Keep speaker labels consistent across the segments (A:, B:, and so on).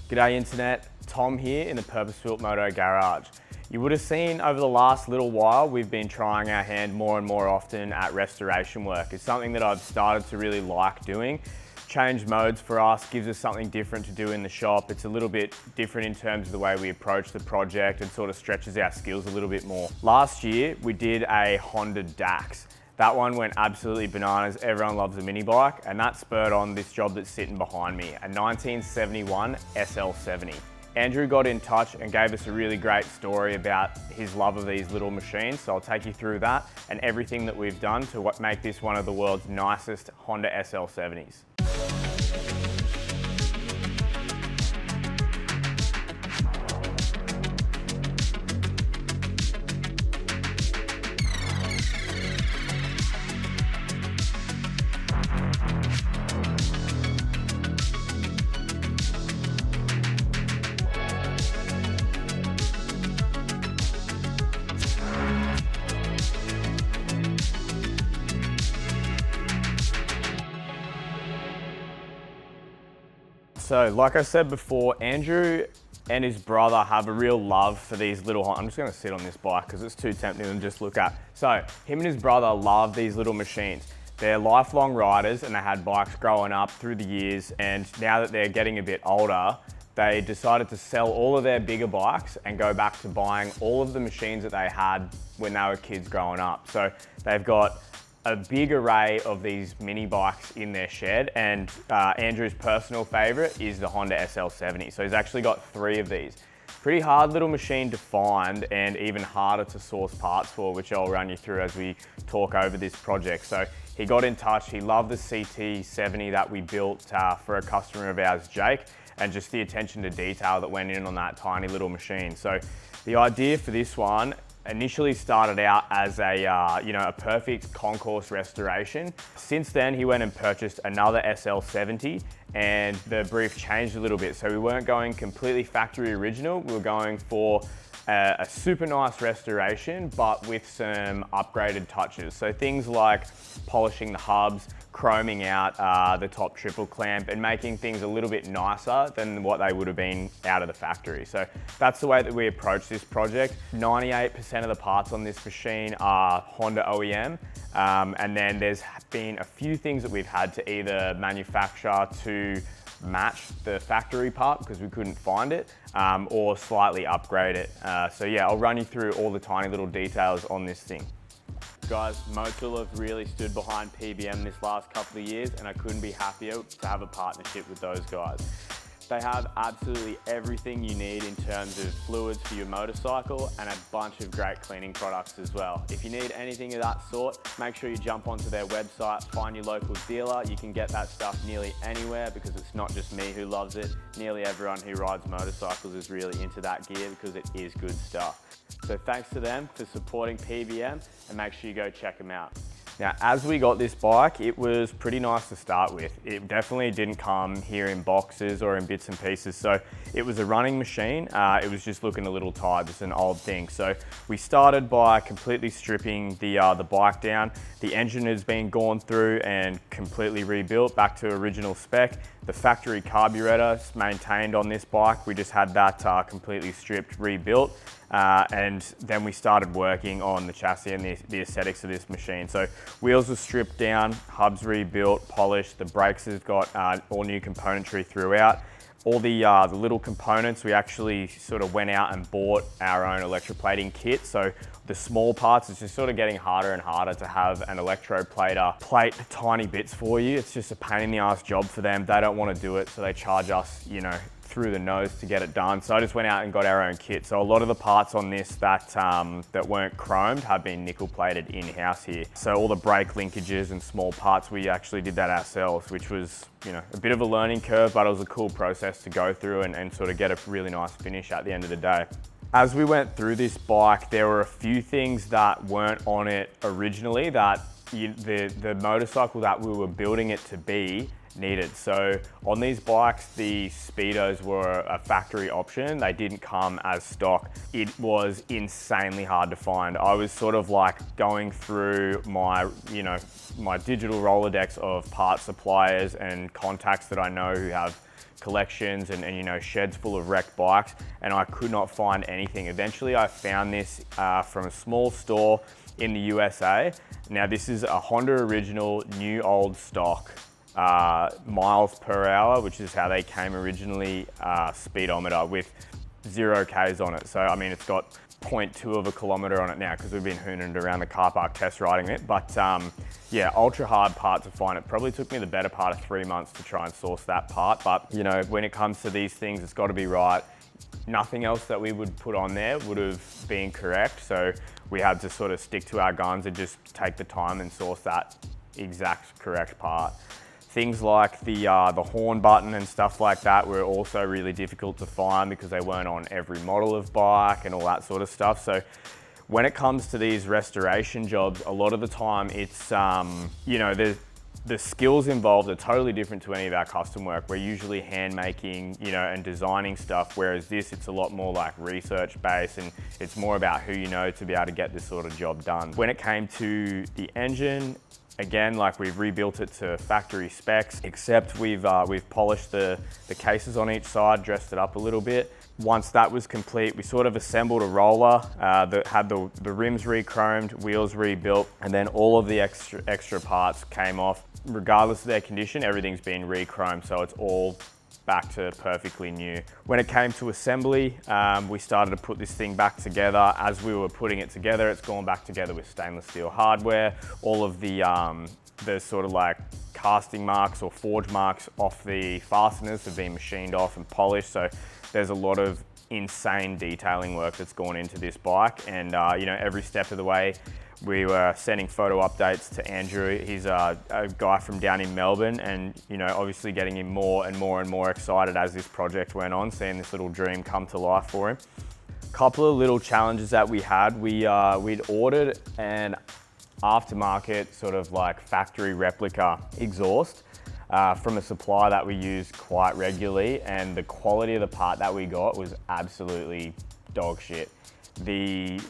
A: G'day Internet, Tom here in the Purpose Built Moto garage. You would have seen over the last little while we've been trying our hand more and more often at restoration work. It's something that I've started to really like doing. Change modes for us gives us something different to do in the shop. It's a little bit different in terms of the way we approach the project and sort of stretches our skills a little bit more. Last year we did a Honda Dax. That one went absolutely bananas. Everyone loves a mini bike, and that spurred on this job that's sitting behind me, a 1971 SL70. Andrew got in touch and gave us a really great story about his love of these little machines. So I'll take you through that and everything that we've done to make this one of the world's nicest Honda SL70s. So like I said before, Andrew and his brother have a real love for these little, I'm just gonna sit on this bike because it's too tempting to just look at. So him and his brother love these little machines. They're lifelong riders and they had bikes growing up through the years, and now that they're getting a bit older, they decided to sell all of their bigger bikes and go back to buying all of the machines that they had when they were kids growing up. So they've got a big array of these mini bikes in their shed, and Andrew's personal favorite is the Honda SL70. So he's actually got 3 of these. Pretty hard little machine to find and even harder to source parts for, which I'll run you through as we talk over this project. So he got in touch, he loved the CT70 that we built for a customer of ours, Jake, and just the attention to detail that went in on that tiny little machine. So the idea for this one initially started out as a perfect concourse restoration. Since then, he went and purchased another SL70, and the brief changed a little bit. So we weren't going completely factory original, we were going for a super nice restoration, but with some upgraded touches. So things like polishing the hubs, chroming out the top triple clamp, and making things a little bit nicer than what they would have been out of the factory. So that's the way that we approach this project. 98% of the parts on this machine are Honda OEM, and then there's been a few things that we've had to either manufacture to match the factory part because we couldn't find it, or slightly upgrade it. So yeah, I'll run you through all the tiny little details on this thing. Guys, Motul have really stood behind PBM this last couple of years, and I couldn't be happier to have a partnership with those guys. They have absolutely everything you need in terms of fluids for your motorcycle and a bunch of great cleaning products as well. If you need anything of that sort, make sure you jump onto their website, find your local dealer. You can get that stuff nearly anywhere because it's not just me who loves it. Nearly everyone who rides motorcycles is really into that gear because it is good stuff. So thanks to them for supporting PBM, and make sure you go check them out. Now, as we got this bike, it was pretty nice to start with. It definitely didn't come here in boxes or in bits and pieces. So it was a running machine. It was just looking a little tired, just an old thing. So we started by completely stripping the bike down. The engine has been gone through and completely rebuilt back to original spec. The factory carburetor is maintained on this bike. We just had that completely stripped, rebuilt. And then we started working on the chassis and the aesthetics of this machine. So wheels were stripped down, hubs rebuilt, polished, the brakes have got all new componentry throughout. All the little components, we actually sort of went out and bought our own electroplating kit. So the small parts, it's just sort of getting harder and harder to have an electroplater plate tiny bits for you. It's just a pain in the ass job for them. They don't want to do it, so they charge us, through the nose to get it done. So I just went out and got our own kit. So a lot of the parts on this that weren't chromed have been nickel plated in-house here. So all the brake linkages and small parts, we actually did that ourselves, which was a bit of a learning curve, but it was a cool process to go through and sort of get a really nice finish at the end of the day. As we went through this bike, there were a few things that weren't on it originally that the motorcycle that we were building it to be needed. So on these bikes, the speedos were a factory option. They didn't come as stock. It was insanely hard to find. I was sort of like going through my digital Rolodex of part suppliers and contacts that I know who have collections and you know, sheds full of wrecked bikes, and I could not find anything. Eventually I found this from a small store in the USA. Now this is a Honda original, new old stock, miles per hour, which is how they came originally, speedometer with 0 Ks on it. So I mean, it's got 0.2 of a kilometer on it now because we've been hooning it around the car park test riding it. But yeah, ultra hard part to find. It probably took me the better part of 3 months to try and source that part. But you know, when it comes to these things, it's got to be right. Nothing else that we would put on there would have been correct. So we had to sort of stick to our guns and just take the time and source that exact correct part. Things like the horn button and stuff like that were also really difficult to find because they weren't on every model of bike and all that sort of stuff. So when it comes to these restoration jobs, a lot of the time it's, you know, the skills involved are totally different to any of our custom work. We're usually hand making, you know, and designing stuff, whereas this, it's a lot more like research based, and it's more about who you know to be able to get this sort of job done. When it came to the engine, again, like we've rebuilt it to factory specs, except we've polished the cases on each side, dressed it up a little bit. Once that was complete, we sort of assembled a roller that had the rims re-chromed, wheels rebuilt, and then all of the extra parts came off. Regardless of their condition, everything's been re-chromed, so it's all back to perfectly new. When it came to assembly, we started to put this thing back together. As we were putting it together, it's gone back together with stainless steel hardware. All of the sort of like casting marks or forge marks off the fasteners have been machined off and polished. So there's a lot of insane detailing work that's gone into this bike. And you know, every step of the way, we were sending photo updates to Andrew. He's a guy from down in Melbourne, and you know, obviously getting him more and more excited as this project went on, seeing this little dream come to life for him. Couple of little challenges that we had. We'd ordered an aftermarket sort of like factory replica exhaust from a supplier that we use quite regularly, and the quality of the part that we got was absolutely dog shit. The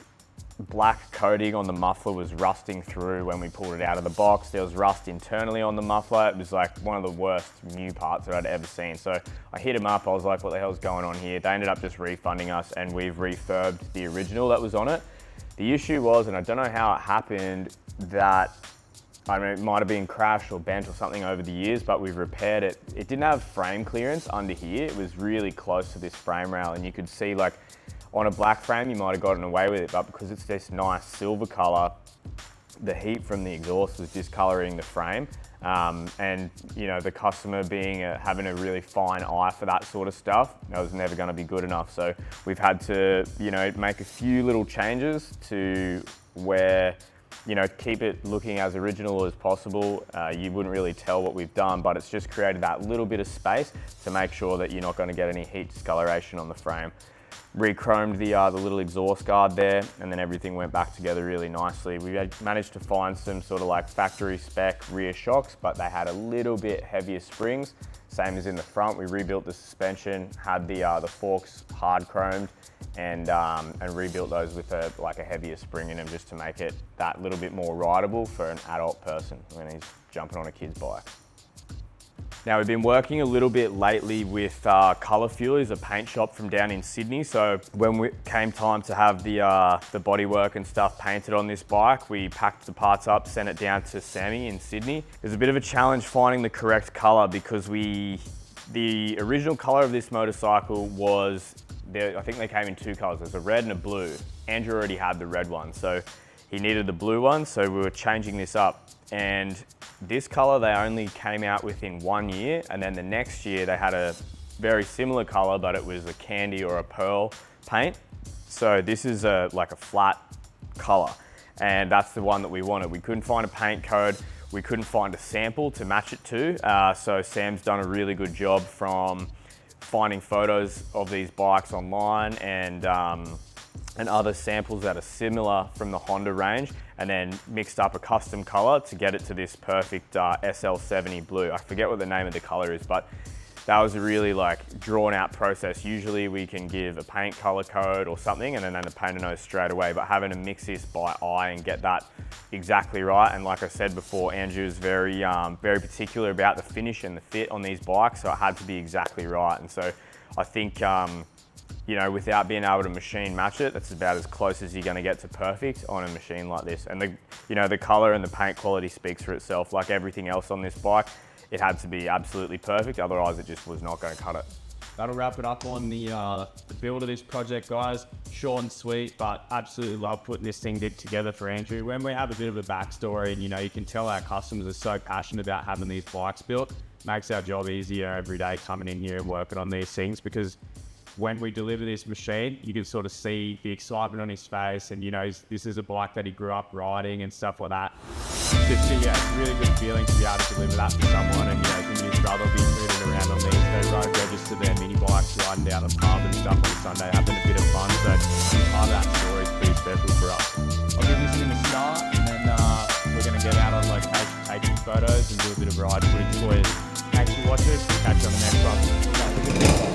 A: black coating on the muffler was rusting through when we pulled it out of the box. There was rust internally on the muffler. It was like one of the worst new parts that I'd ever seen. So I hit them up, I was like, what the hell's going on here? They ended up just refunding us, and we've refurbed the original that was on it. The issue was, and I don't know how it happened, that I mean, it might have been crashed or bent or something over the years, but we've repaired it. It didn't have frame clearance under here. It was really close to this frame rail, and you could see, like, on a black frame, you might have gotten away with it, but because it's this nice silver color, the heat from the exhaust was discoloring the frame. And you know, the customer being having a really fine eye for that sort of stuff, that was never going to be good enough. So we've had to, you know, make a few little changes to where, you know, keep it looking as original as possible. You wouldn't really tell what we've done, but it's just created that little bit of space to make sure that you're not going to get any heat discoloration on the frame. Re-chromed the little exhaust guard there, and then everything went back together really nicely. We had managed to find some sort of like factory spec rear shocks, but they had a little bit heavier springs, same as in the front. We rebuilt the suspension, had the forks hard chromed, and rebuilt those with a heavier spring in them, just to make it that little bit more rideable for an adult person when he's jumping on a kid's bike. Now, we've been working a little bit lately with Colour Fuel, a paint shop from down in Sydney. So when it came time to have the bodywork and stuff painted on this bike, we packed the parts up, sent it down to Sammy in Sydney. It was a bit of a challenge finding the correct color, because the original color of this motorcycle was, I think they came in 2 colors. There's a red and a blue. Andrew already had the red one, so he needed the blue one, so we were changing this up. And this color they only came out within 1 year, and then the next year they had a very similar color, but it was a candy or a pearl paint. So this is like a flat color, and that's the one that we wanted. We couldn't find a paint code, we couldn't find a sample to match it to. So Sam's done a really good job from finding photos of these bikes online and other samples that are similar from the Honda range, and then mixed up a custom color to get it to this perfect SL70 blue. I forget what the name of the color is, but that was a really like drawn out process. Usually we can give a paint color code or something and then a painter knows straight away, but having to mix this by eye and get that exactly right. And like I said before, Andrew is very particular about the finish and the fit on these bikes, so it had to be exactly right. And so I think, you know, without being able to machine match it, that's about as close as you're going to get to perfect on a machine like this. And the color and the paint quality speaks for itself. Like everything else on this bike, it had to be absolutely perfect, otherwise it just was not going to cut it.
B: That'll wrap it up on the build of this project, guys. Short and sweet, but absolutely love putting this thing together for Andrew. When we have a bit of a backstory, and you know, you can tell our customers are so passionate about having these bikes built, makes our job easier every day coming in here and working on these things, because when we deliver this machine, you can sort of see the excitement on his face, and you know, this is a bike that he grew up riding and stuff like that. Just, yeah, it's a really good feeling to be able to deliver that to someone, and you know, him and his brother will be moving around on these. They road register their mini bikes, riding down the pub and stuff on Sunday, having a bit of fun. So part of that story is pretty special for us. I'll give this thing a start, and then we're going to get out on location, take some photos, and do a bit of ride footage for you. Thanks for watching. Catch you on the next one.